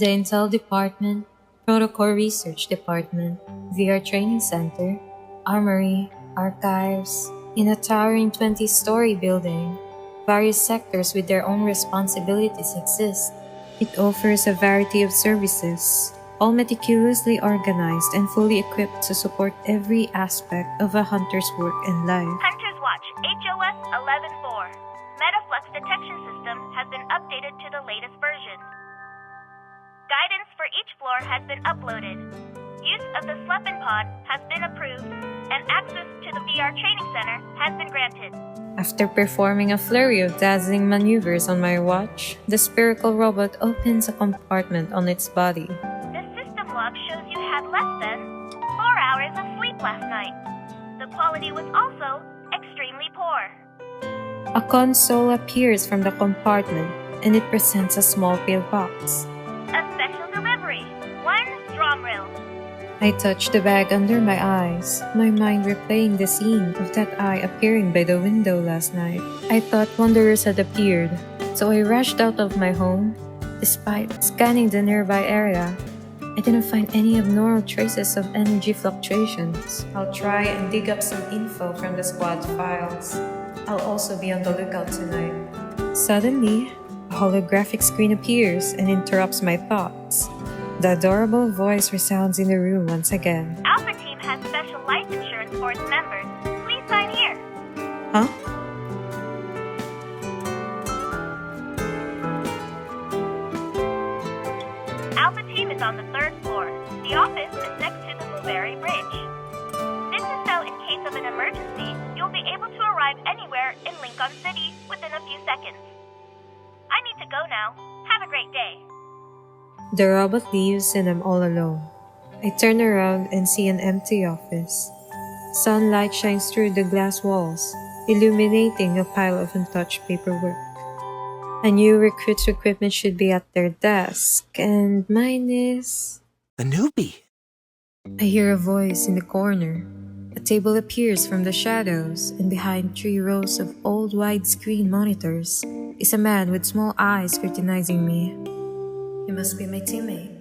The Intel Department, Protocol Research Department, VR Training Center, Armory, Archives, in a towering 20-story building. Various sectors with their own responsibilities exist. It offers a variety of services, all meticulously organized and fully equipped to support every aspect of a hunter's work and life. Hunter's Watch HOS 11.4. Metaflux detection system has been updated to the latest version. Guidance for each floor has been uploaded. Use of the Sleepin' Pod has been approved, and access to the VR training center has been granted. After performing a flurry of dazzling maneuvers on my watch, the spherical robot opens a compartment on its body. The system log shows you had less than 4 hours of sleep last night. The quality was also extremely poor. A console appears from the compartment, and it presents a small pillbox. A special delivery. 1 drum reel. I touch the bag under my eyes, my mind replaying the scene of that eye appearing by the window last night. I thought wanderers had appeared, so I rushed out of my home. Despite scanning the nearby area, I didn't find any abnormal traces of energy fluctuations. I'll try and dig up some info from the squad files. I'll also be on the lookout tonight. Suddenly, a holographic screen appears and interrupts my thoughts. The adorable voice resounds in the room once again. Alpha Team has special life insurance for its members. Please sign here. Huh? Alpha Team is on the 3rd floor. The office is next to the Blueberry Bridge. This is so in case of an emergency, you'll be able to arrive anywhere in Lincoln City within a few seconds. I need to go now. Have a great day. The robot leaves and I'm all alone. I turn around and see an empty office. Sunlight shines through the glass walls, illuminating a pile of untouched paperwork. A new recruit's equipment should be at their desk, and mine is... A newbie. I hear a voice in the corner. A table appears from the shadows, and behind 3 rows of old widescreen monitors is a man with small eyes scrutinizing me. He must be my teammate.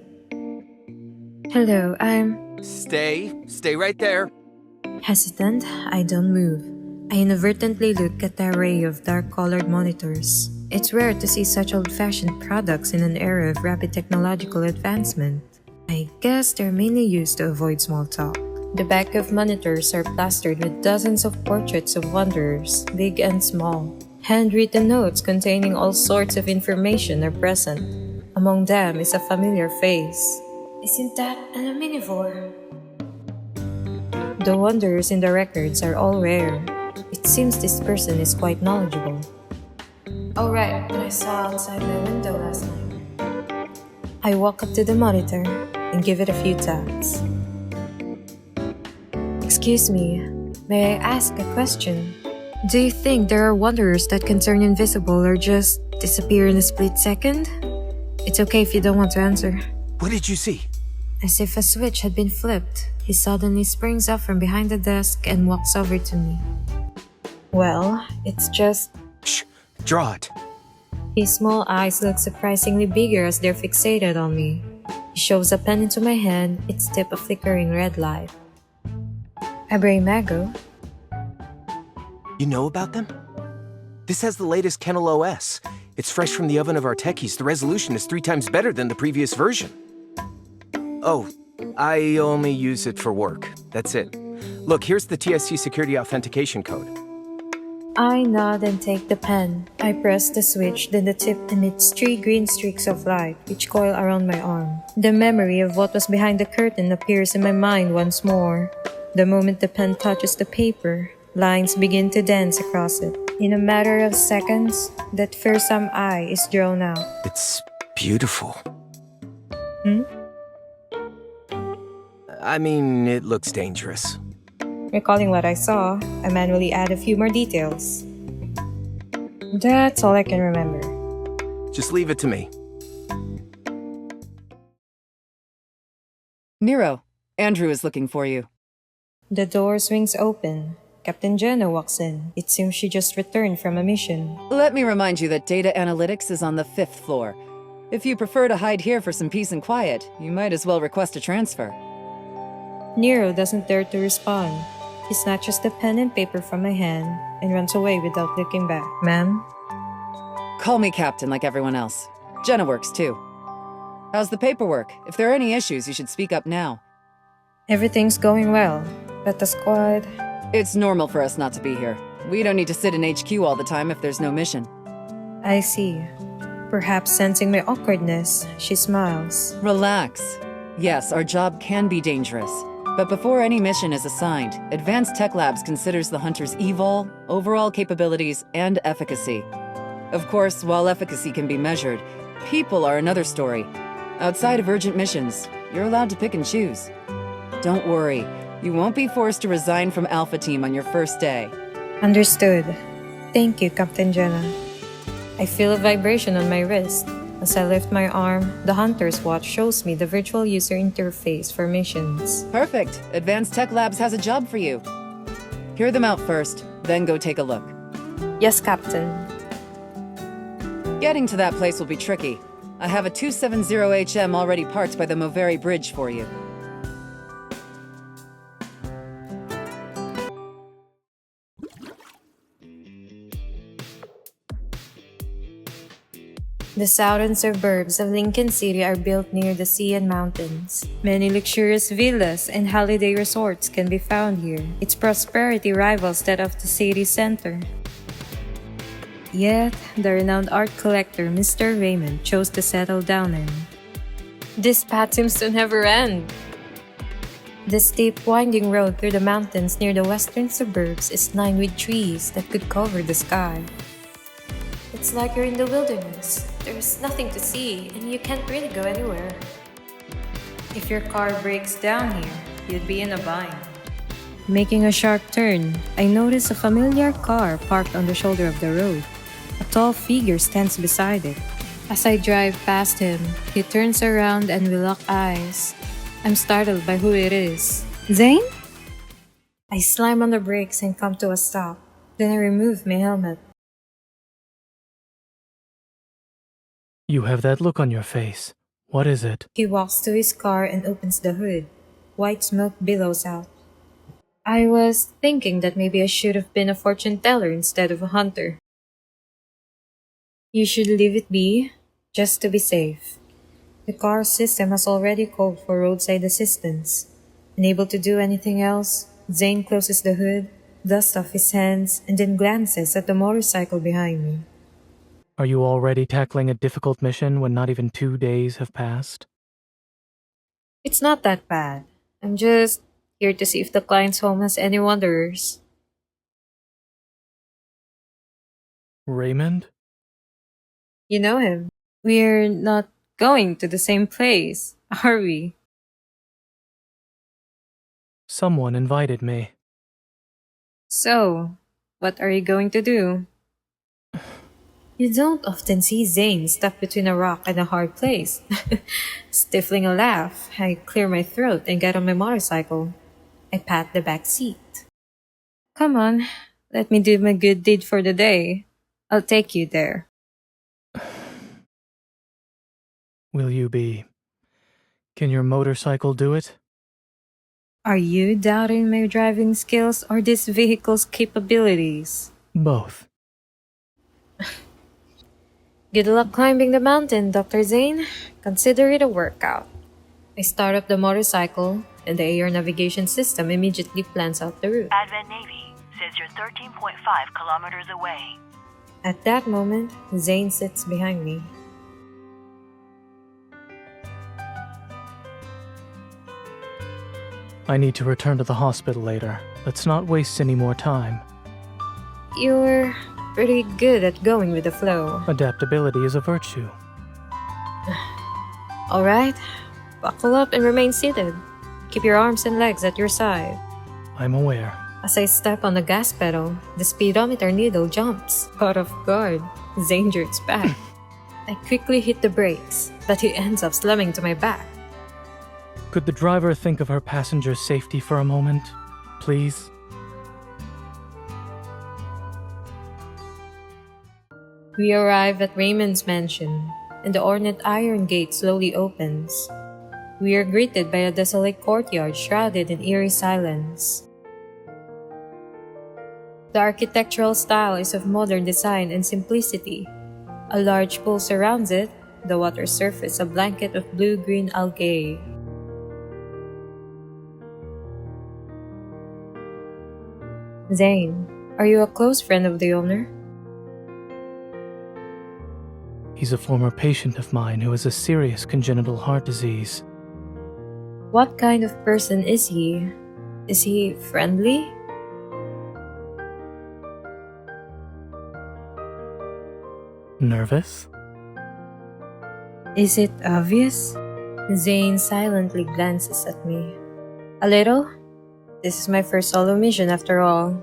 Hello, I'm... Stay right there. Hesitant, I don't move. I inadvertently look at the array of dark-colored monitors. It's rare to see such old-fashioned products in an era of rapid technological advancement. I guess they're mainly used to avoid small talk. The back of monitors are plastered with dozens of portraits of wanderers, big and small. Handwritten notes containing all sorts of information are present. Among them is a familiar face. Isn't that an omnivore? The wanderers in the records are all rare. It seems this person is quite knowledgeable. Oh right, what I saw outside my window last night. I walk up to the monitor and give it a few taps. Excuse me, may I ask a question? Do you think there are wanderers that can turn invisible or just disappear in a split second? It's okay if you don't want to answer. What did you see? As if a switch had been flipped, he suddenly springs up from behind the desk and walks over to me. Well, it's just... Shh, draw it. His small eyes look surprisingly bigger as they're fixated on me. He shoves a pen into my hand, its tip a flickering red light. Abramago? You know about them? This has the latest Kennel OS. It's fresh from the oven of our techies. The resolution is 3 times better than the previous version. Oh, I only use it for work. That's it. Look, here's the TSC security authentication code. I nod and take the pen. I press the switch, then the tip emits 3 green streaks of light, which coil around my arm. The memory of what was behind the curtain appears in my mind once more. The moment the pen touches the paper, lines begin to dance across it. In a matter of seconds, that fearsome eye is drawn out. It's beautiful. Hmm? I mean, it looks dangerous. Recalling what I saw, I manually add a few more details. That's all I can remember. Just leave it to me. Nero, Andrew is looking for you. The door swings open. Captain Jenna walks in. It seems she just returned from a mission. Let me remind you that data analytics is on the 5th floor. If you prefer to hide here for some peace and quiet, you might as well request a transfer. Nero doesn't dare to respond. He snatches the pen and paper from my hand and runs away without looking back. Ma'am? Call me Captain like everyone else. Jenna works too. How's the paperwork? If there are any issues, you should speak up now. Everything's going well, but the squad... It's normal for us not to be here. We don't need to sit in HQ all the time if there's no mission. I see. Perhaps sensing my awkwardness, she smiles. Relax. Yes, our job can be dangerous. But before any mission is assigned, Advanced Tech Labs considers the hunter's evol, overall capabilities, and efficacy. Of course, while efficacy can be measured, people are another story. Outside of urgent missions, you're allowed to pick and choose. Don't worry, you won't be forced to resign from Alpha Team on your first day. Understood. Thank you, Captain Jenna. I feel a vibration on my wrist. As I lift my arm, the Hunter's Watch shows me the virtual user interface for missions. Perfect. Advanced Tech Labs has a job for you. Hear them out first, then go take a look. Yes, Captain. Getting to that place will be tricky. I have a 270HM already parked by the Moveri Bridge for you. The southern suburbs of Lincoln City are built near the sea and mountains. Many luxurious villas and holiday resorts can be found here. Its prosperity rivals that of the city center. Yet, the renowned art collector Mr. Raymond chose to settle down in. This path seems to never end. The steep, winding road through the mountains near the western suburbs is lined with trees that could cover the sky. It's like you're in the wilderness. There's nothing to see, and you can't really go anywhere. If your car breaks down here, you'd be in a bind. Making a sharp turn, I notice a familiar car parked on the shoulder of the road. A tall figure stands beside it. As I drive past him, he turns around and we lock eyes. I'm startled by who it is. Zane? I slam on the brakes and come to a stop. Then I remove my helmet. You have that look on your face. What is it? He walks to his car and opens the hood. White smoke billows out. I was thinking that maybe I should have been a fortune teller instead of a hunter. You should leave it be, just to be safe. The car system has already called for roadside assistance. Unable to do anything else, Zane closes the hood, dusts off his hands, and then glances at the motorcycle behind me. Are you already tackling a difficult mission when not even 2 days have passed? It's not that bad. I'm just here to see if the client's home has any wanderers. Raymond? You know him. We're not going to the same place, are we? Someone invited me. So, what are you going to do? You don't often see Zane stuck between a rock and a hard place. Stifling a laugh, I clear my throat and get on my motorcycle. I pat the back seat. Come on, let me do my good deed for the day. I'll take you there. Will you be... Can your motorcycle do it? Are you doubting my driving skills or this vehicle's capabilities? Both. Good luck climbing the mountain, Dr. Zane. Consider it a workout. I start up the motorcycle, and the air navigation system immediately plans out the route. Advent Navy says you're 13.5 kilometers away. At that moment, Zane sits behind me. I need to return to the hospital later. Let's not waste any more time. You're pretty good at going with the flow. Adaptability is a virtue. Alright, buckle up and remain seated. Keep your arms and legs at your side. I'm aware. As I step on the gas pedal, the speedometer needle jumps. Caught off guard, Zane jerks back. I quickly hit the brakes, but he ends up slamming to my back. Could the driver think of her passenger's safety for a moment, please? We arrive at Raymond's mansion. and the ornate iron gate slowly opens. We are greeted by a desolate courtyard shrouded in eerie silence. The architectural style is of modern design and simplicity. A large pool surrounds it, the water surface a blanket of blue-green algae. Zane, are you a close friend of the owner? He's a former patient of mine who has a serious congenital heart disease. What kind of person is he? Is he friendly? Nervous? Is it obvious? Zane silently glances at me. A little? This is my first solo mission after all.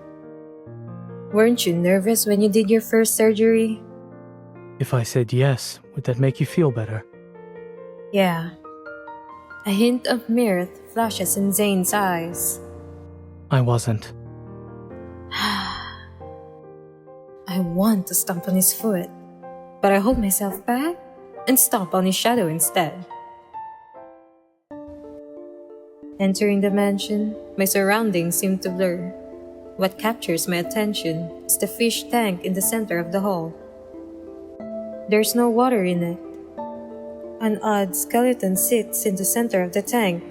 Weren't you nervous when you did your first surgery? If I said yes, would that make you feel better? Yeah. A hint of mirth flashes in Zane's eyes. I wasn't. I want to stomp on his foot, but I hold myself back and stomp on his shadow instead. Entering the mansion, my surroundings seem to blur. What captures my attention is the fish tank in the center of the hall. There's no water in it. An odd skeleton sits in the center of the tank,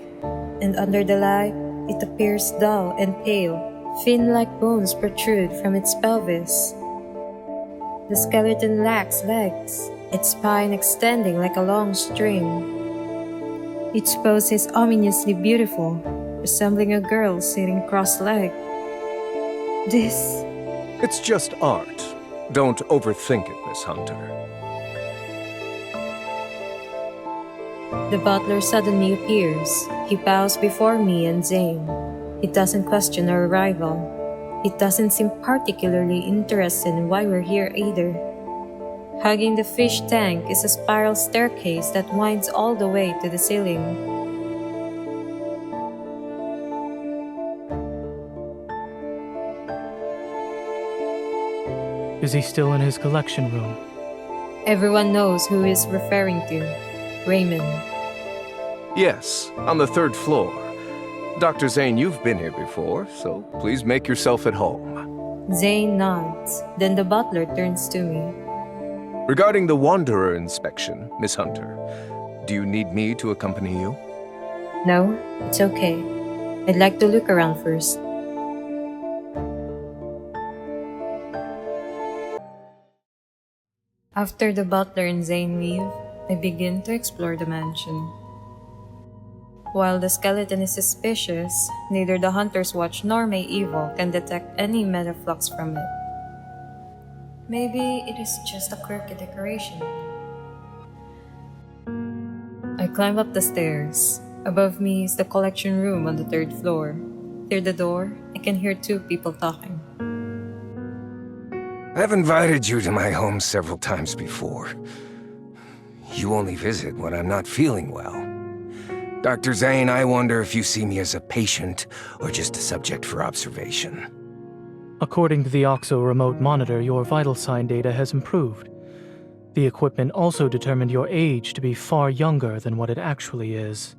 and under the light, it appears dull and pale. Fin-like bones protrude from its pelvis. The skeleton lacks legs, its spine extending like a long string. Its pose is ominously beautiful, resembling a girl sitting cross-legged. This... It's just art. Don't overthink it, Miss Hunter. The butler suddenly appears. He bows before me and Zane. He doesn't question our arrival. He doesn't seem particularly interested in why we're here either. Hugging the fish tank is a spiral staircase that winds all the way to the ceiling. Is he still in his collection room? Everyone knows who he's referring to. Raymond. Yes, on the 3rd floor. Dr. Zane, you've been here before, so please make yourself at home. Zane nods. Then the butler turns to me. Regarding the Wanderer inspection, Miss Hunter, do you need me to accompany you? No, it's okay. I'd like to look around first. After the butler and Zane leave, I begin to explore the mansion. While the skeleton is suspicious, neither the Hunter's Watch nor my evil can detect any metaflux from it. Maybe it is just a quirky decoration. I climb up the stairs. Above me is the collection room on the 3rd floor. Near the door, I can hear 2 people talking. I've invited you to my home several times before. You only visit when I'm not feeling well. Dr. Zane, I wonder if you see me as a patient or just a subject for observation. According to the OXO remote monitor, your vital sign data has improved. The equipment also determined your age to be far younger than what it actually is.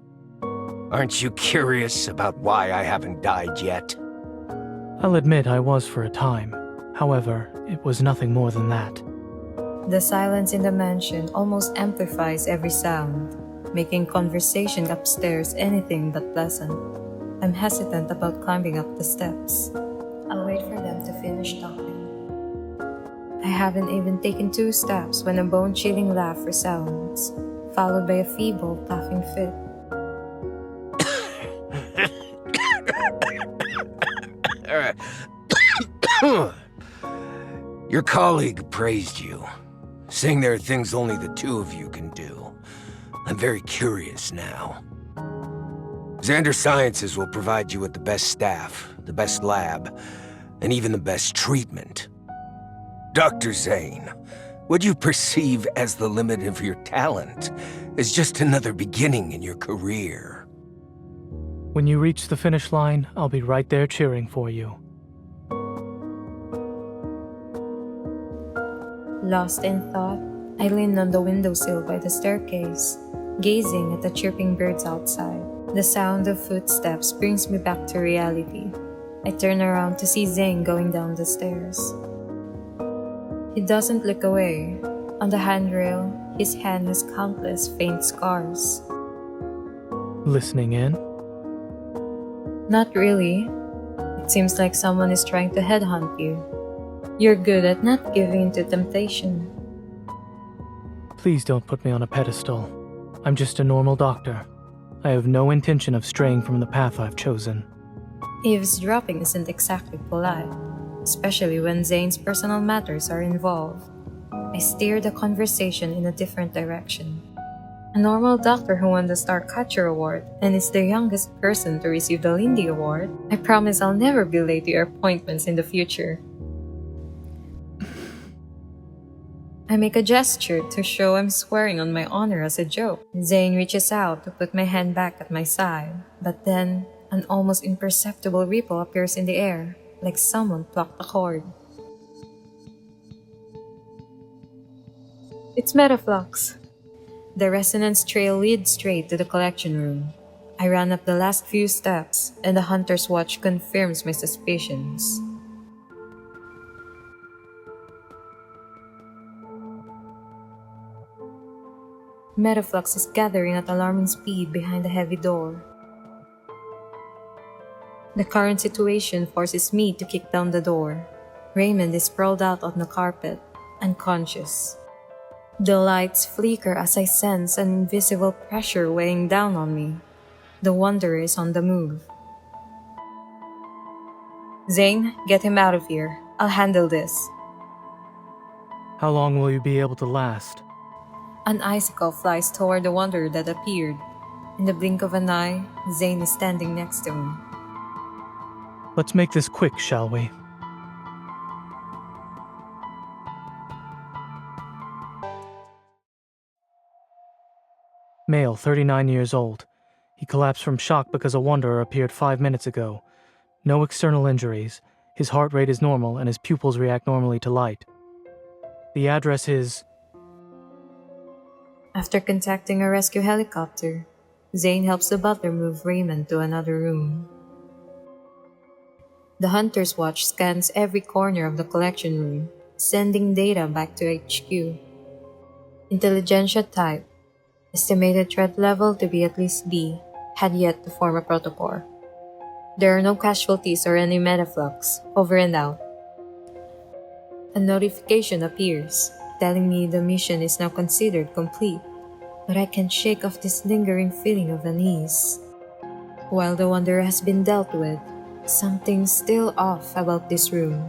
Aren't you curious about why I haven't died yet? I'll admit I was for a time. However, it was nothing more than that. The silence in the mansion almost amplifies every sound, making conversation upstairs anything but pleasant. I'm hesitant about climbing up the steps. I'll wait for them to finish talking. I haven't even taken 2 steps when a bone-chilling laugh resounds, followed by a feeble coughing fit. Your colleague praised you, saying there are things only the 2 of you can do. I'm very curious now. Xander Sciences will provide you with the best staff, the best lab, and even the best treatment. Dr. Zane, what you perceive as the limit of your talent is just another beginning in your career. When you reach the finish line, I'll be right there cheering for you. Lost in thought, I lean on the windowsill by the staircase, gazing at the chirping birds outside. The sound of footsteps brings me back to reality. I turn around to see Zane going down the stairs. He doesn't look away. On the handrail, his hand has countless faint scars. Listening in? Not really. It seems like someone is trying to headhunt you. You're good at not giving in to temptation. Please don't put me on a pedestal. I'm just a normal doctor. I have no intention of straying from the path I've chosen. Eavesdropping isn't exactly polite, especially when Zane's personal matters are involved. I steer the conversation in a different direction. A normal doctor who won the Starcatcher Award and is the youngest person to receive the Lindy Award. I promise I'll never be late to your appointments in the future. I make a gesture to show I'm swearing on my honor as a joke. Zane reaches out to put my hand back at my side, but then an almost imperceptible ripple appears in the air, like someone plucked a cord. It's Metaflux. The resonance trail leads straight to the collection room. I run up the last few steps, and the hunter's watch confirms my suspicions. Metaflux is gathering at alarming speed behind the heavy door. The current situation forces me to kick down the door. Raymond is sprawled out on the carpet, unconscious. The lights flicker as I sense an invisible pressure weighing down on me. The Wanderer is on the move. Zane, get him out of here. I'll handle this. How long will you be able to last? An icicle flies toward the Wanderer that appeared. In the blink of an eye, Zane is standing next to me. Let's make this quick, shall we? Male, 39 years old. He collapsed from shock because a Wanderer appeared 5 minutes ago. No external injuries. His heart rate is normal and his pupils react normally to light. The address is... After contacting a rescue helicopter, Zane helps the butler move Raymond to another room. The Hunter's Watch scans every corner of the collection room, sending data back to HQ. Intelligentsia type, estimated threat level to be at least B, had yet to form a protocol. There are no casualties or any metaflux. Over and out. A notification appears, telling me the mission is now considered complete, but I can't shake off this lingering feeling of unease. While the Wanderer has been dealt with, something's still off about this room.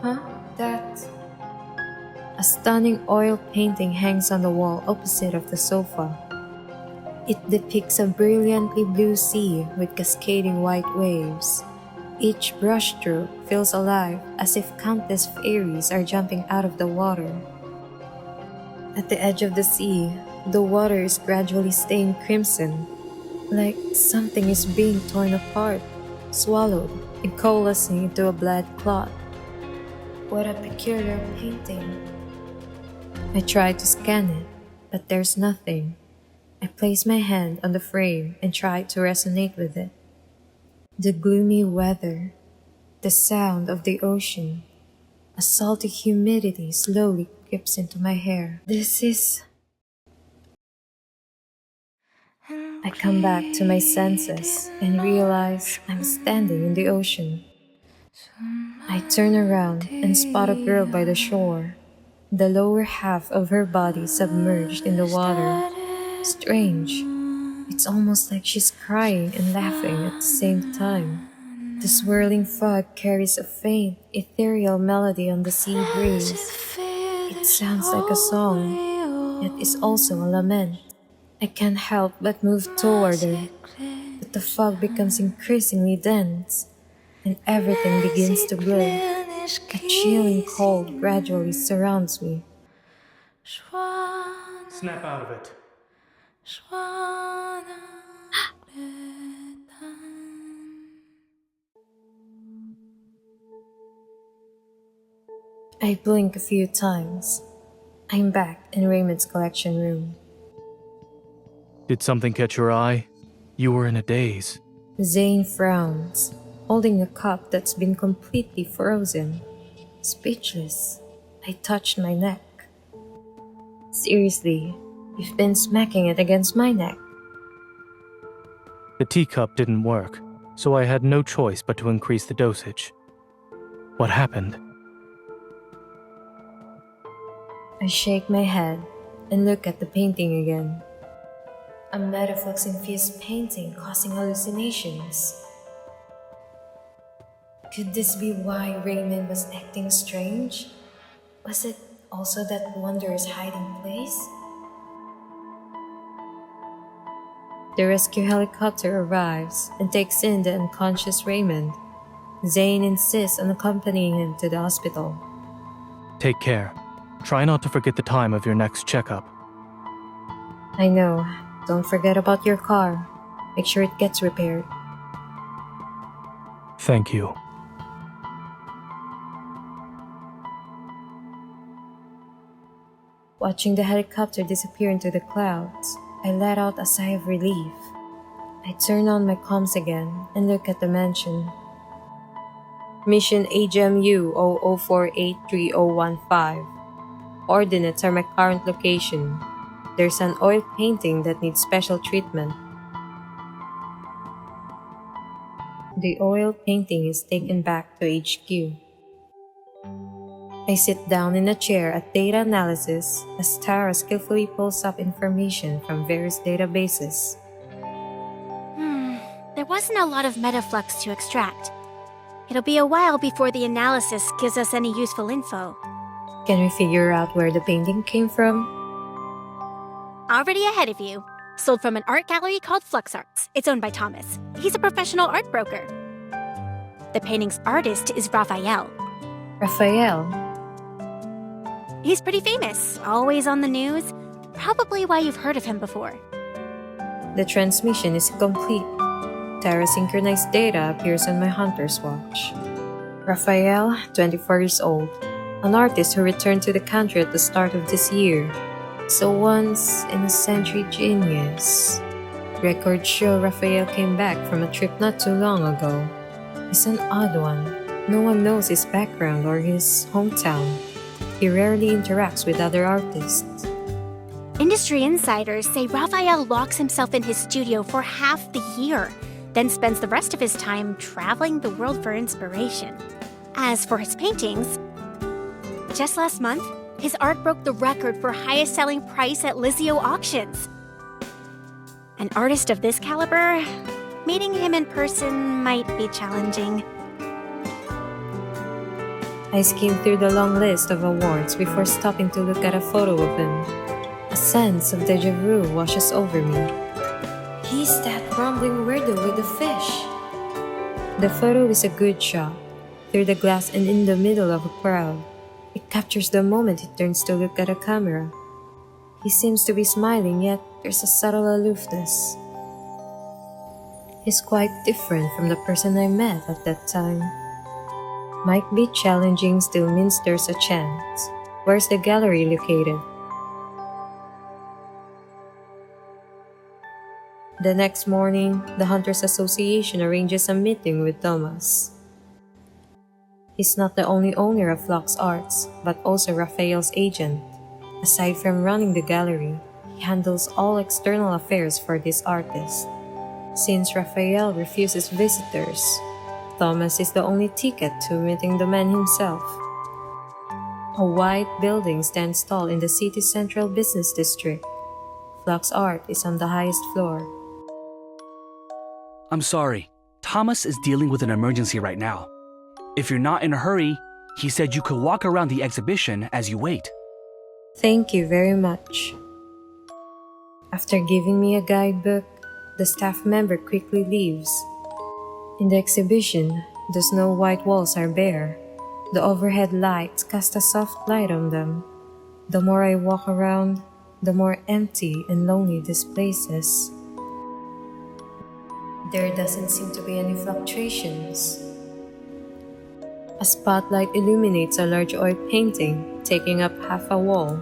Huh? That... A stunning oil painting hangs on the wall opposite of the sofa. It depicts a brilliantly blue sea with cascading white waves. Each brushstroke feels alive as if countless fairies are jumping out of the water. At the edge of the sea, the water is gradually stained crimson, like something is being torn apart, swallowed, and coalescing into a blood clot. What a peculiar painting. I try to scan it, but there's nothing. I place my hand on the frame and try to resonate with it. The gloomy weather, the sound of the ocean, a salty humidity slowly creeps into my hair. This is... I come back to my senses and realize I'm standing in the ocean. I turn around and spot a girl by the shore, the lower half of her body submerged in the water. Strange. It's almost like she's crying and laughing at the same time. The swirling fog carries a faint, ethereal melody on the sea breeze. It sounds like a song, yet is also a lament. I can't help but move toward her, but the fog becomes increasingly dense, and everything begins to blur. A chilling cold gradually surrounds me. Snap out of it. I blink a few times. I'm back in Raymond's collection room. Did something catch your eye? You were in a daze. Zane frowns, holding a cup that's been completely frozen. Speechless, I touched my neck. Seriously, you've been smacking it against my neck. The teacup didn't work, so I had no choice but to increase the dosage. What happened? I shake my head and look at the painting again. A metaflux-infused painting causing hallucinations. Could this be why Raymond was acting strange? Was it also that wondrous hiding place? The rescue helicopter arrives and takes in the unconscious Raymond. Zane insists on accompanying him to the hospital. Take care. Try not to forget the time of your next checkup. I know. Don't forget about your car. Make sure it gets repaired. Thank you. Watching the helicopter disappear into the clouds, I let out a sigh of relief. I turn on my comms again and look at the mansion. Mission AGMU 00483015. Coordinates are my current location. There's an oil painting that needs special treatment. The oil painting is taken back to HQ. I sit down in a chair at data analysis as Tara skillfully pulls up information from various databases. There wasn't a lot of metaflux to extract. It'll be a while before the analysis gives us any useful info. Can we figure out where the painting came from? Already ahead of you. Sold from an art gallery called Flux Arts. It's owned by Thomas. He's a professional art broker. The painting's artist is Raphael. Raphael? He's pretty famous, always on the news. Probably why you've heard of him before. The transmission is complete. Tara's synchronized data appears on my Hunter's Watch. Raphael, 24 years old, an artist who returned to the country at the start of this year. So once-in-a-century genius. Records show Raphael came back from a trip not too long ago. He's an odd one. No one knows his background or his hometown. He rarely interacts with other artists. Industry insiders say Raphael locks himself in his studio for half the year, then spends the rest of his time traveling the world for inspiration. As for his paintings, just last month, his art broke the record for highest selling price at Lizio auctions. An artist of this caliber, meeting him in person might be challenging. I skimmed through the long list of awards before stopping to look at a photo of him. A sense of deja vu washes over me. He's that rambling weirdo with the fish. The photo is a good shot, through the glass and in the middle of a crowd. It captures the moment he turns to look at a camera. He seems to be smiling, yet there's a subtle aloofness. He's quite different from the person I met at that time. Might be challenging, still means there's a chance. Where's the gallery located? The next morning, the Hunters Association arranges a meeting with Thomas. He's not the only owner of Flux Arts, but also Raphael's agent. Aside from running the gallery, he handles all external affairs for this artist. Since Raphael refuses visitors, Thomas is the only ticket to meeting the man himself. A white building stands tall in the city's central business district. Flux Art is on the highest floor. I'm sorry. Thomas is dealing with an emergency right now. If you're not in a hurry, he said you could walk around the exhibition as you wait. Thank you very much. After giving me a guidebook, the staff member quickly leaves. In the exhibition, the snow-white walls are bare. The overhead lights cast a soft light on them. The more I walk around, the more empty and lonely this place is. There doesn't seem to be any fluctuations. A spotlight illuminates a large oil painting, taking up half a wall.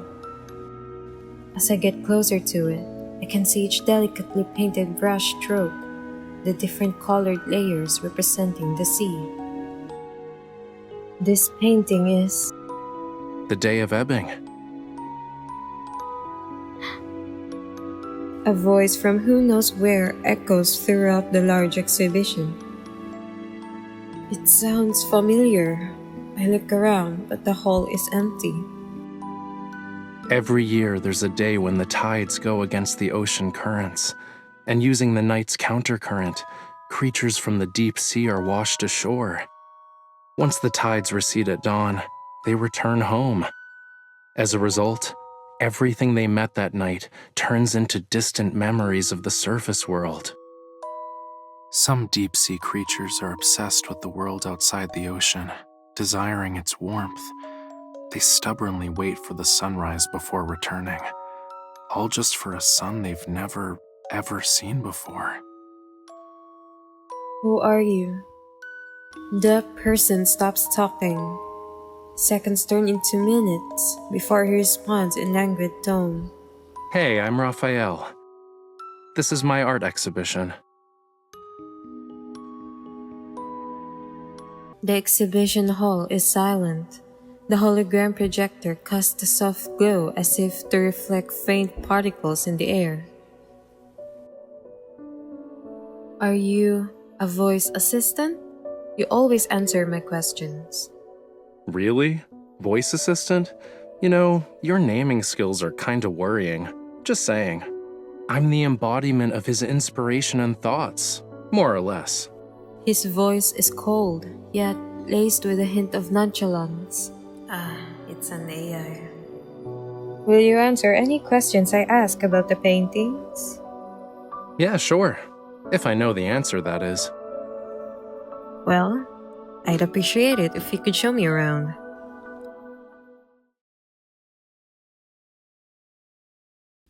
As I get closer to it, I can see each delicately painted brush stroke, the different colored layers representing the sea. This painting is... The Day of Ebbing. A voice from who knows where echoes throughout the large exhibition. It sounds familiar. I look around, but the hall is empty. Every year there's a day when the tides go against the ocean currents, and using the night's countercurrent, creatures from the deep sea are washed ashore. Once the tides recede at dawn, they return home. As a result, everything they met that night turns into distant memories of the surface world. Some deep-sea creatures are obsessed with the world outside the ocean, desiring its warmth. They stubbornly wait for the sunrise before returning, all just for a sun they've never, ever seen before. Who are you? The person stops talking. Seconds turn into minutes before he responds in languid tone. Hey, I'm Raphael. This is my art exhibition. The exhibition hall is silent. The hologram projector casts a soft glow as if to reflect faint particles in the air. Are you a voice assistant? You always answer my questions. Really? Voice assistant? You know, your naming skills are kinda worrying. Just saying. I'm the embodiment of his inspiration and thoughts, more or less. His voice is cold, yet laced with a hint of nonchalance. It's an AI. Will you answer any questions I ask about the paintings? Yeah, sure. If I know the answer, that is. Well, I'd appreciate it if you could show me around.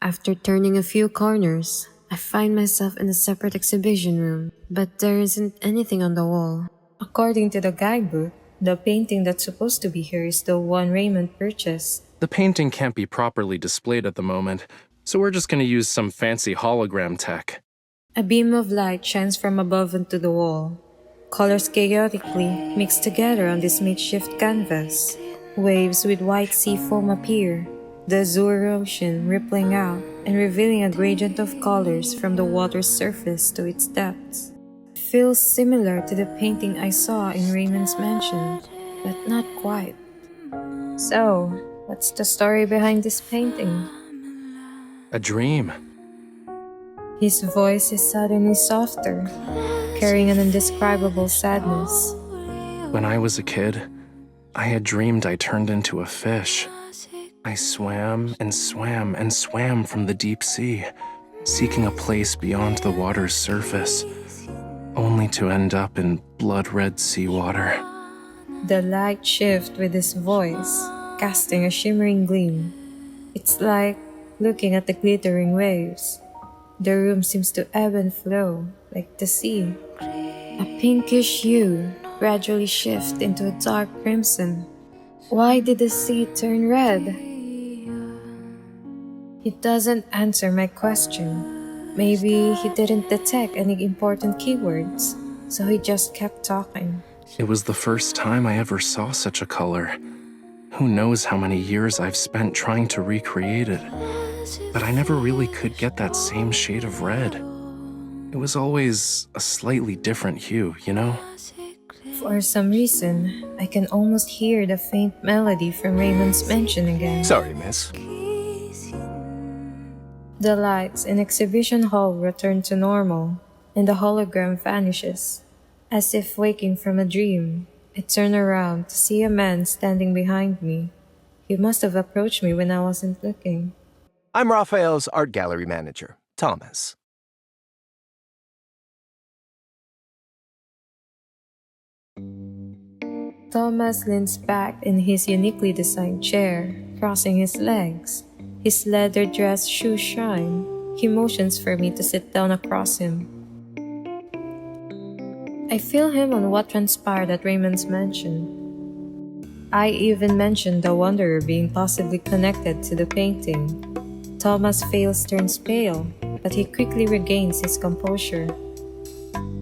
After turning a few corners, I find myself in a separate exhibition room, but there isn't anything on the wall. According to the guidebook, the painting that's supposed to be here is the one Raymond purchased. The painting can't be properly displayed at the moment, so we're just gonna use some fancy hologram tech. A beam of light shines from above onto the wall. Colors chaotically mix together on this makeshift canvas. Waves with white sea foam appear, the azure ocean rippling out and revealing a gradient of colors from the water's surface to its depths. It feels similar to the painting I saw in Raymond's mansion, but not quite. So, what's the story behind this painting? A dream. His voice is suddenly softer, carrying an indescribable sadness. When I was a kid, I had dreamed I turned into a fish. I swam and swam and swam from the deep sea, seeking a place beyond the water's surface, only to end up in blood-red seawater. The light shifts with his voice, casting a shimmering gleam. It's like looking at the glittering waves. The room seems to ebb and flow, like the sea. A pinkish hue gradually shifts into a dark crimson. Why did the sea turn red? He doesn't answer my question. Maybe he didn't detect any important keywords, so he just kept talking. It was the first time I ever saw such a color. Who knows how many years I've spent trying to recreate it. But I never really could get that same shade of red. It was always a slightly different hue, you know? For some reason, I can almost hear the faint melody from Raymond's mansion again. Sorry, miss. The lights in exhibition hall return to normal, and the hologram vanishes. As if waking from a dream, I turn around to see a man standing behind me. He must have approached me when I wasn't looking. I'm Raphael's art gallery manager, Thomas. Thomas leans back in his uniquely designed chair, crossing his legs. His leather dress shoes shine. He motions for me to sit down across him. I feel him on what transpired at Raymond's mansion. I even mentioned the Wanderer being possibly connected to the painting. Thomas Fails turns pale, but he quickly regains his composure.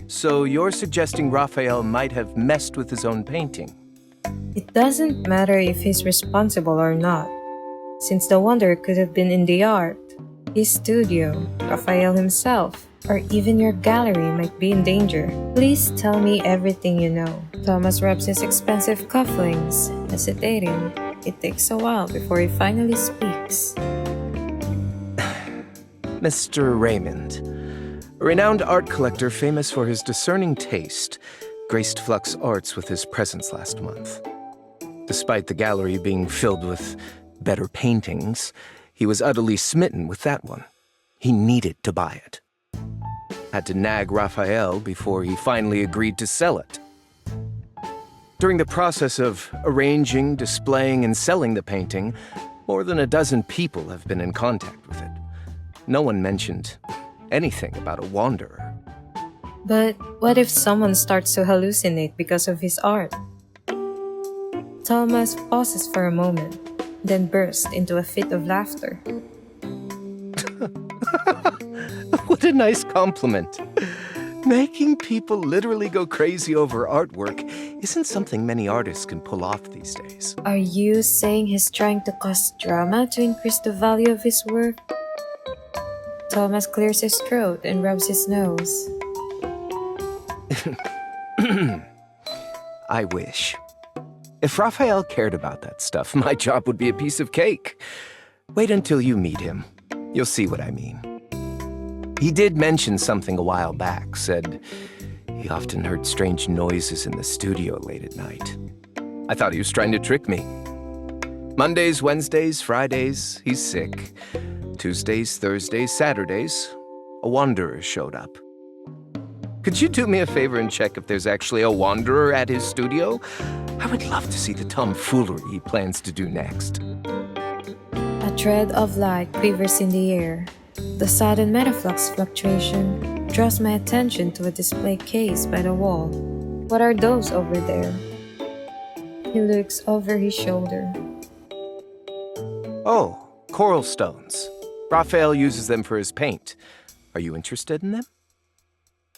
So you're suggesting Raphael might have messed with his own painting? It doesn't matter if he's responsible or not, since the wonder could have been in the art. His studio, Raphael himself, or even your gallery might be in danger. Please tell me everything you know. Thomas rubs his expensive cufflinks, hesitating. It takes a while before he finally speaks. Mr. Raymond, a renowned art collector famous for his discerning taste, graced Flux Arts with his presence last month. Despite the gallery being filled with better paintings, he was utterly smitten with that one. He needed to buy it. Had to nag Raphael before he finally agreed to sell it. During the process of arranging, displaying, and selling the painting, more than a dozen people have been in contact with it. No one mentioned anything about a wanderer. But what if someone starts to hallucinate because of his art? Thomas pauses for a moment, then bursts into a fit of laughter. What a nice compliment. Making people literally go crazy over artwork isn't something many artists can pull off these days. Are you saying he's trying to cause drama to increase the value of his work? Thomas clears his throat and rubs his nose. I wish. If Raphael cared about that stuff, my job would be a piece of cake. Wait until you meet him. You'll see what I mean. He did mention something a while back, said he often heard strange noises in the studio late at night. I thought he was trying to trick me. Mondays, Wednesdays, Fridays, he's sick. Tuesdays, Thursdays, Saturdays, a wanderer showed up. Could you do me a favor and check if there's actually a wanderer at his studio? I would love to see the tomfoolery he plans to do next. A thread of light quivers in the air. The sudden metaflux fluctuation draws my attention to a display case by the wall. What are those over there? He looks over his shoulder. Oh, coral stones. Raphael uses them for his paint. Are you interested in them?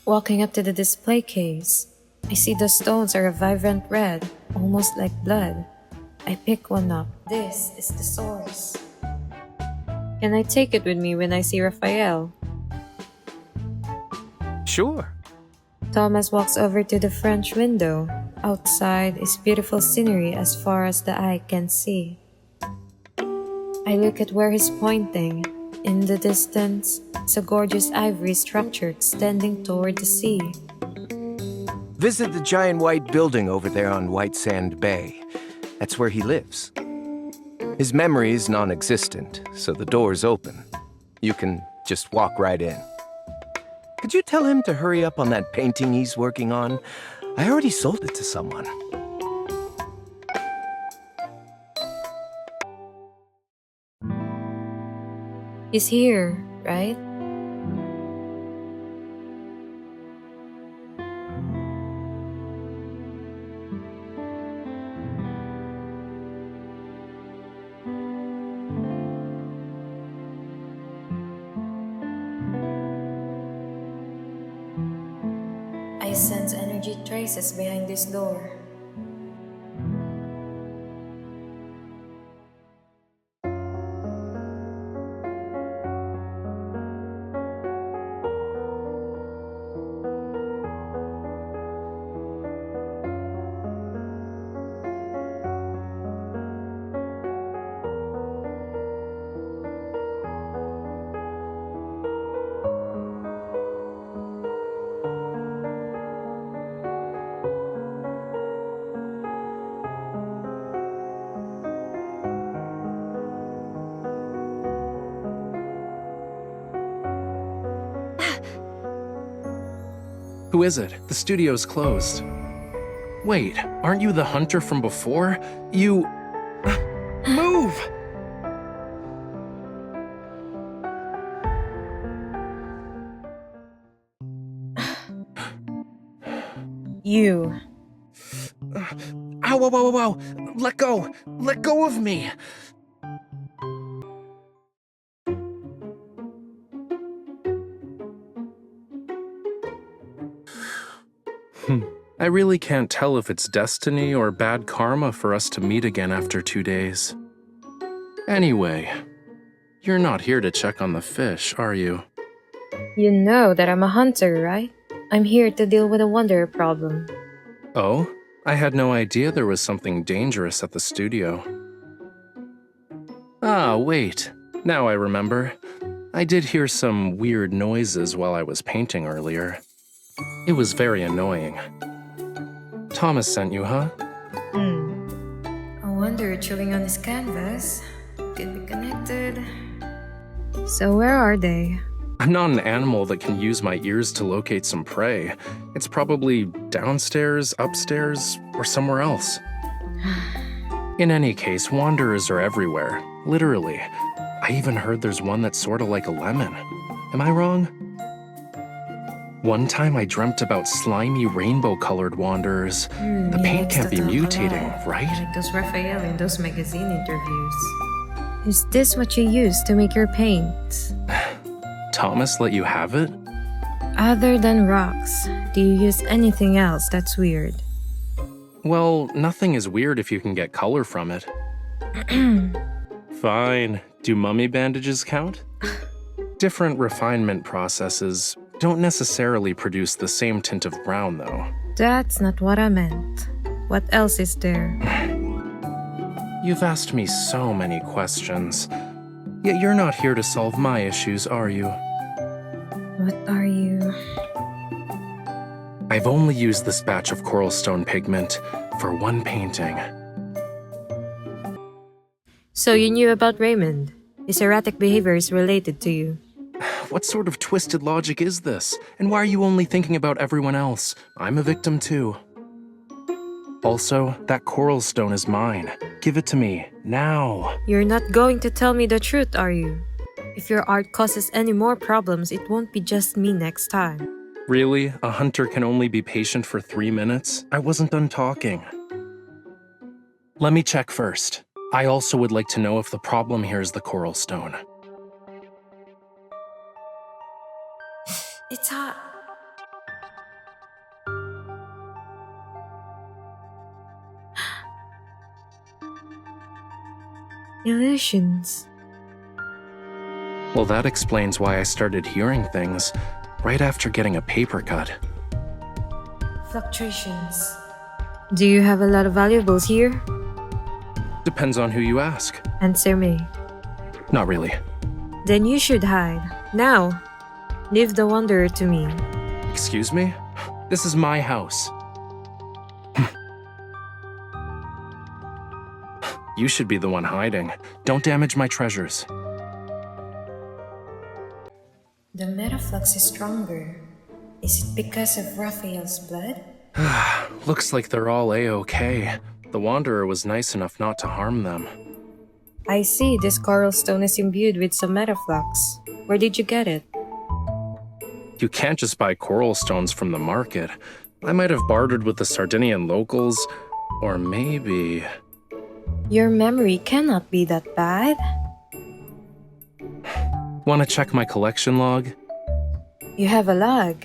Walking up to the display case, I see the stones are a vibrant red, almost like blood. I pick one up. This is the source. Can I take it with me when I see Raphael? Sure. Thomas walks over to the French window. Outside is beautiful scenery as far as the eye can see. I look at where he's pointing. In the distance, it's a gorgeous ivory structure extending toward the sea. Visit the giant white building over there on White Sand Bay. That's where he lives. His memory is non-existent, so the door's open. You can just walk right in. Could you tell him to hurry up on that painting he's working on? I already sold it to someone. He's here, right? I sense energy traces behind this door. Who is it? The studio's closed. Wait, aren't you the hunter from before? You... Move! You. Ow, ow, ow, ow, ow! Let go! Let go of me! I really can't tell if it's destiny or bad karma for us to meet again after 2 days. Anyway, you're not here to check on the fish, are you? You know that I'm a hunter, right? I'm here to deal with a wanderer problem. Oh? I had no idea there was something dangerous at the studio. Ah, wait. Now I remember. I did hear some weird noises while I was painting earlier. It was very annoying. Thomas sent you, huh? A wanderer chewing on his canvas. Could be connected. So where are they? I'm not an animal that can use my ears to locate some prey. It's probably downstairs, upstairs, or somewhere else. In any case, wanderers are everywhere. Literally. I even heard there's one that's sorta like a lemon. Am I wrong? One time I dreamt about slimy rainbow-colored wanderers. The paint can't be mutating, right? Like those Raphael in those magazine interviews. Is this what you use to make your paint? Thomas let you have it? Other than rocks, do you use anything else that's weird? Well, nothing is weird if you can get color from it. Fine. Do mummy bandages count? Different refinement processes don't necessarily produce the same tint of brown, though. That's not what I meant. What else is there? You've asked me so many questions. Yet you're not here to solve my issues, are you? What are you? I've only used this batch of coral stone pigment for one painting. So you knew about Raymond? His erratic behavior is related to you. What sort of twisted logic is this? And why are you only thinking about everyone else? I'm a victim too. Also, that coral stone is mine. Give it to me, now. You're not going to tell me the truth, are you? If your art causes any more problems, it won't be just me next time. Really? A hunter can only be patient for 3 minutes? I wasn't done talking. Let me check first. I also would like to know if the problem here is the coral stone. It's hot. Illusions. Well, that explains why I started hearing things right after getting a paper cut. Fluctuations. Do you have a lot of valuables here? Depends on who you ask. Answer me. Not really. Then you should hide. Now. Leave the wanderer to me. Excuse me? This is my house. You should be the one hiding. Don't damage my treasures. The metaflux is stronger. Is it because of Raphael's blood? Looks like they're all A-okay. The Wanderer was nice enough not to harm them. I see this coral stone is imbued with some metaflux. Where did you get it? You can't just buy coral stones from the market. I might have bartered with the Sardinian locals, or maybe... Your memory cannot be that bad. Want to check my collection log? You have a log.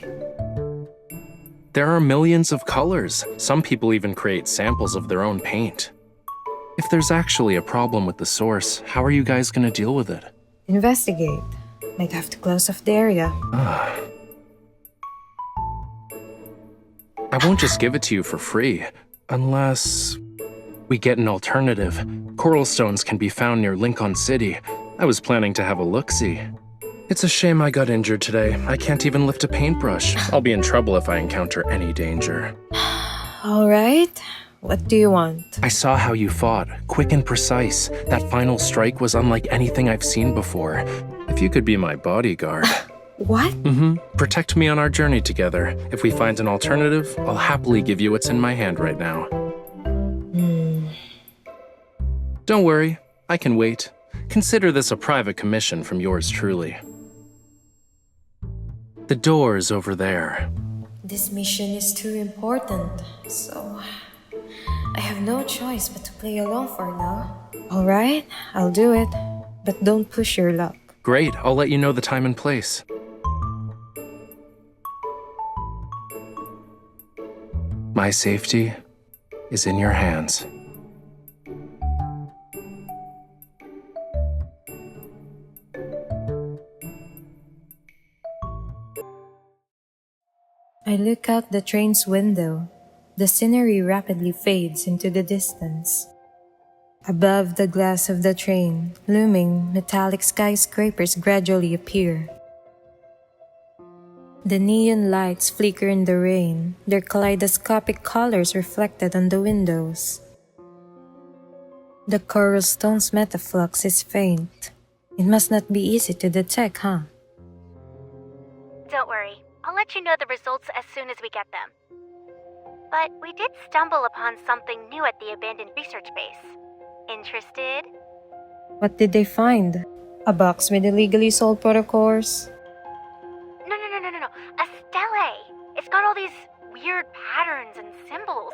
There are millions of colors. Some people even create samples of their own paint. If there's actually a problem with the source, how are you guys going to deal with it? Investigate. Might have to close off the area. I won't just give it to you for free, unless we get an alternative. Coral stones can be found near Lincoln City. I was planning to have a look-see. It's a shame I got injured today. I can't even lift a paintbrush. I'll be in trouble if I encounter any danger. All right. What do you want? I saw how you fought, quick and precise. That final strike was unlike anything I've seen before. If you could be my bodyguard. What? Protect me on our journey together. If we find an alternative, I'll happily give you what's in my hand right now. Don't worry, I can wait. Consider this a private commission from yours truly. The door's over there. This mission is too important, so I have no choice but to play along for now. All right, I'll do it, but don't push your luck. Great, I'll let you know the time and place. My safety is in your hands. I look out the train's window. The scenery rapidly fades into the distance. Above the glass of the train, looming metallic skyscrapers gradually appear. The neon lights flicker in the rain, their kaleidoscopic colors reflected on the windows. The coral stone's metaflux is faint. It must not be easy to detect, huh? Don't worry, I'll let you know the results as soon as we get them. But we did stumble upon something new at the abandoned research base. Interested? What did they find? A box with illegally sold protocors? No. A stele! It's got all these weird patterns and symbols.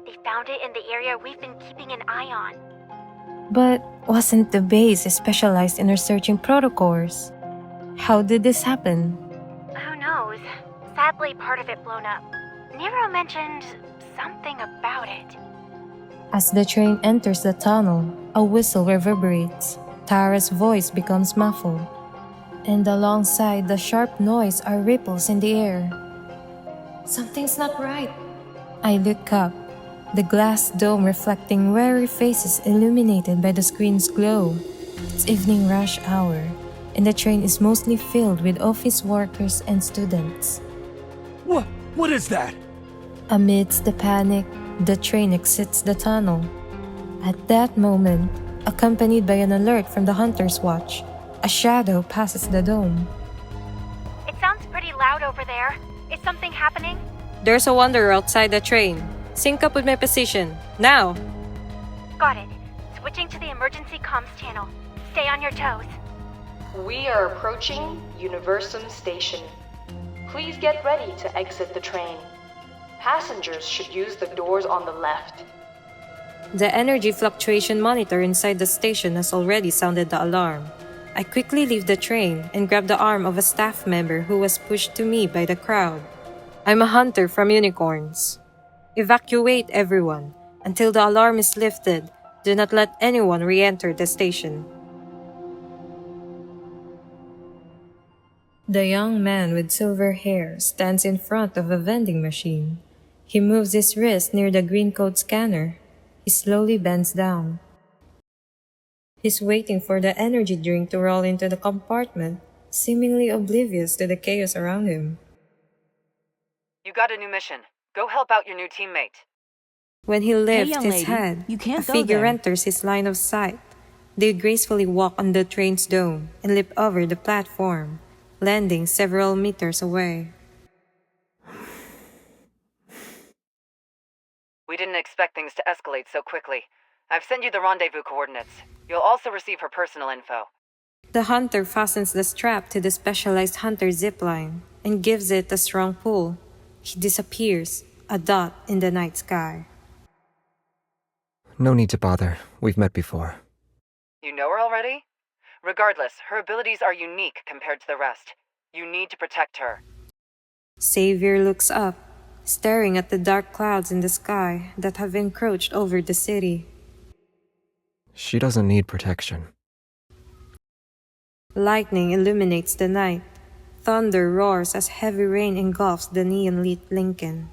They found it in the area we've been keeping an eye on. But wasn't the base specialized in researching protocors? How did this happen? Who knows? Sadly, part of it blown up. Nero mentioned something about it. As the train enters the tunnel, a whistle reverberates. Tara's voice becomes muffled. And alongside the sharp noise are ripples in the air. Something's not right. I look up, the glass dome reflecting weary faces illuminated by the screen's glow. It's evening rush hour, and the train is mostly filled with office workers and students. What is that? Amidst the panic, the train exits the tunnel. At that moment, accompanied by an alert from the Hunter's Watch, a shadow passes the dome. It sounds pretty loud over there. Is something happening? There's a wanderer outside the train. Sync up with my position. Now! Got it. Switching to the emergency comms channel. Stay on your toes. We are approaching Universum Station. Please get ready to exit the train. Passengers should use the doors on the left. The energy fluctuation monitor inside the station has already sounded the alarm. I quickly leave the train and grab the arm of a staff member who was pushed to me by the crowd. I'm a hunter from unicorns. Evacuate everyone. Until the alarm is lifted, do not let anyone re-enter the station. The young man with silver hair stands in front of a vending machine. He moves his wrist near the green code scanner. He slowly bends down. He's waiting for the energy drink to roll into the compartment, seemingly oblivious to the chaos around him. You got a new mission. Go help out your new teammate. When he lifts young his lady, head, you can't a go figure there. enters his line of sight. They gracefully walk on the train's dome and leap over the platform, landing several meters away. We didn't expect things to escalate so quickly. I've sent you the rendezvous coordinates. You'll also receive her personal info. The hunter fastens the strap to the specialized hunter zipline and gives it a strong pull. He disappears, a dot in the night sky. No need to bother. We've met before. You know her already? Regardless, her abilities are unique compared to the rest. You need to protect her. Xavier looks up, staring at the dark clouds in the sky that have encroached over the city. She doesn't need protection. Lightning illuminates the night. Thunder roars as heavy rain engulfs the neon-lit Lincoln.